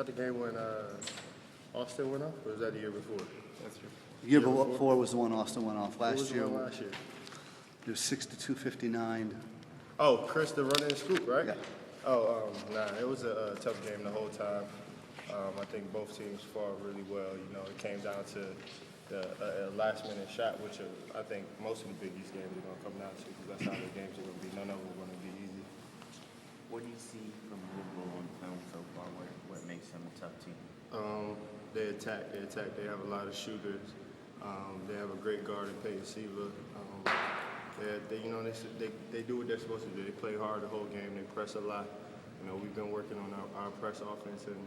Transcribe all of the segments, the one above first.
that the game when Austin went off, or was that the year before? That's true. The year before was the one Austin went off. What was Last the year, one last year? it was 62-59. Oh, Chris, the running scoop, right? Yeah. Oh, nah, it was a tough game the whole time. I think both teams fought really well. You know, it came down to a last-minute shot, which I think most of the Big East games are going to come down to, because that's how the games are going to be. None of them are going to be easy. What do you see from Louisville on film so far? What makes them a tough team? They attack. They have a lot of shooters. They have a great guard in Peyton Siva. They do what they're supposed to do. They play hard the whole game. They press a lot. You know, we've been working on our press offense, and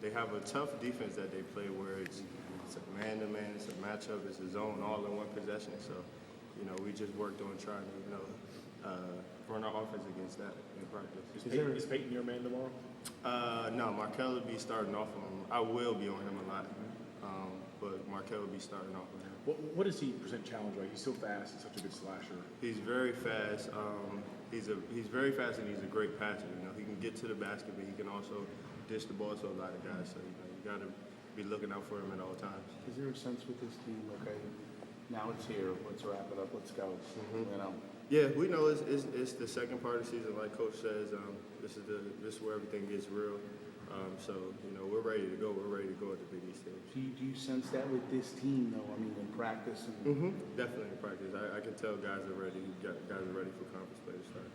they have a tough defense that they play where it's a man-to-man, it's a matchup, it's a zone, all in one possession. So, you know, we just worked on trying to, run our offense against that in practice. Is Peyton your man tomorrow? No, Markel will be starting off on him. I will be on him a lot, but Markel will be starting off on him. What does he present challenge-wise? He's so fast. He's such a good slasher. He's very fast. He's very fast, and he's a great passer. You know, he can get to the basket, but he can also dish the ball to a lot of guys. So you got to be looking out for him at all times. Is there a sense with this team, okay, now it's here, let's wrap it up, let's go, you know? Yeah, we know it's the second part of the season, like Coach says. This is where everything gets real. So you know, we're ready to go. We're ready to go at the Big East stage. Do you sense that with this team, though? I mean, in practice and Definitely in practice. I can tell guys are ready. Guys are ready for conference play to start.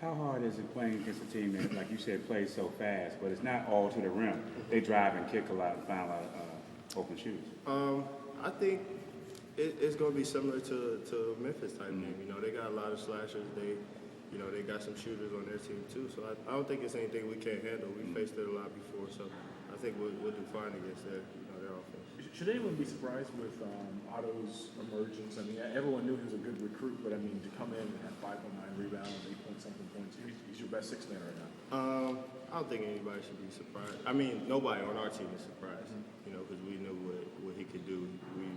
How hard is it playing against a team that, like you said, plays so fast, but it's not all to the rim? They drive and kick a lot and find a lot of open shoots. I think it's going to be similar to Memphis type game. You know, they got a lot of slashers. They got some shooters on their team too. So I don't think it's anything we can't handle. We faced it a lot before, so I think we'll do fine against their offense. Should anyone be surprised with Otto's emergence? I mean, everyone knew he was a good recruit, but I mean, to come in and have 5.9 rebounds, 8-point-something points, he's your best six man right now. I don't think anybody should be surprised. I mean, nobody on our team is surprised, you know, because we knew what he could do.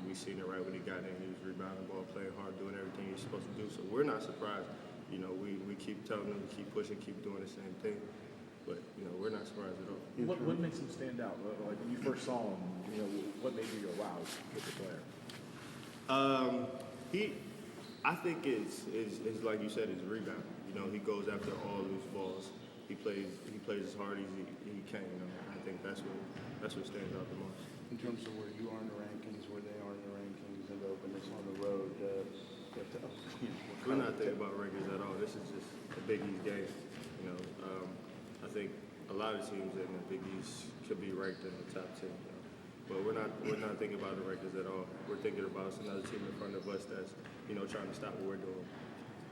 We seen it right when he got in. He was rebounding the ball, playing hard, doing everything he's supposed to do. So we're not surprised. You know, we keep telling him to keep pushing, keep doing the same thing. But, you know, we're not surprised at all. What makes him stand out? Like when you first saw him, you know, what made you go, wow, he's a player? I think it's like you said, his rebound. You know, he goes after all loose balls. He plays as hard as he can. You know, I think that's what stands out the most. in terms of where you are in the rankings, where they are in the rankings, and the openness on the road, We're not thinking about rankings at all. This is just a Big East game. You know, I think a lot of teams in the Big East could be ranked in the top 10. You know? But we're not thinking about the rankings at all. We're thinking about another team in front of us that's, you know, trying to stop what we're doing.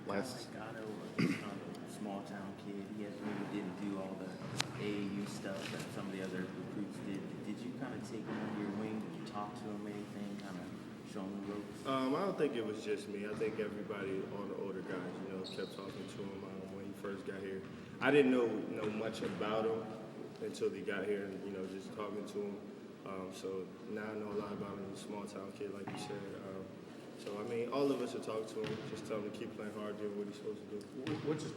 Last Otto, a small town kid, he really didn't do all the AAU stuff that some of the other recruits did. Did you kind of take him under your wing? Did you talk to him, anything, kind of show him the ropes? I don't think it was just me. I think everybody, all the older guys, you know, kept talking to him when he first got here. I didn't know much about him until he got here, and you know, just talking to him. So now I know a lot about him. He's a small town kid, like you said. So I mean, all of us should talk to him. Just tell him to keep playing hard, doing what he's supposed to do. What's his